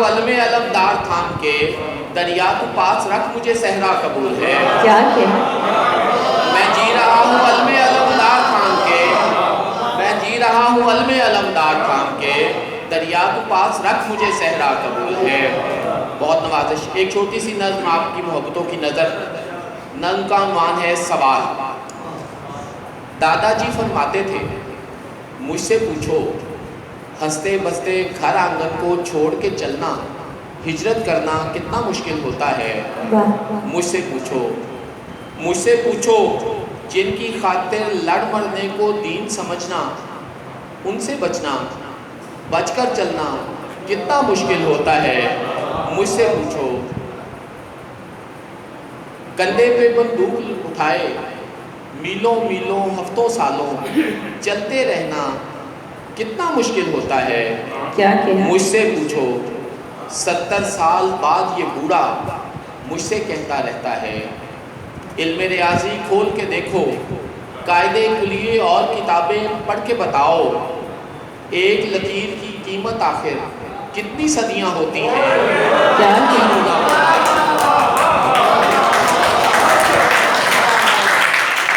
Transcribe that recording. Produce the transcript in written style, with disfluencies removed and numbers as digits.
हूँ अलमे अलमदार थाम के, दरिया को पास रख मुझे सहरा कबूल है। क्या क्या? मैं जी रहा हूँ अलमे अलमदार थाम के, मैं जी रहा हूँ अलमे अलमदार थाम के, दरिया को पास रख मुझे सहरा कबूल है। बहुत नवाजिश। एक छोटी सी नज़्म आपकी मोहब्बतों की नज़र। नज़्म का उन्वान है सवाल। दादाजी फरमाते थे, मुझसे पूछो, हंसते बसते घर आंगन को छोड़ के चलना, हिजरत करना कितना मुश्किल होता है। मुझसे पूछो, मुझसे पूछो, जिनकी खातिर लड़ मरने को दीन समझना, उनसे बचना, बचकर चलना कितना मुश्किल होता है। मुझसे पूछो, कंधे पे बंदूक उठाए मीलों मीलों हफ्तों सालों चलते रहना कितना मुश्किल होता है। क्या क्या? मुझसे पूछो, 70 साल बाद ये बूढ़ा मुझसे कहता रहता है, इल्मे रियाजी खोल के देखो, कायदे कुलिये और किताबें पढ़ के बताओ, एक लकीर की कीमत आखिर कितनी सदियां होती हैं।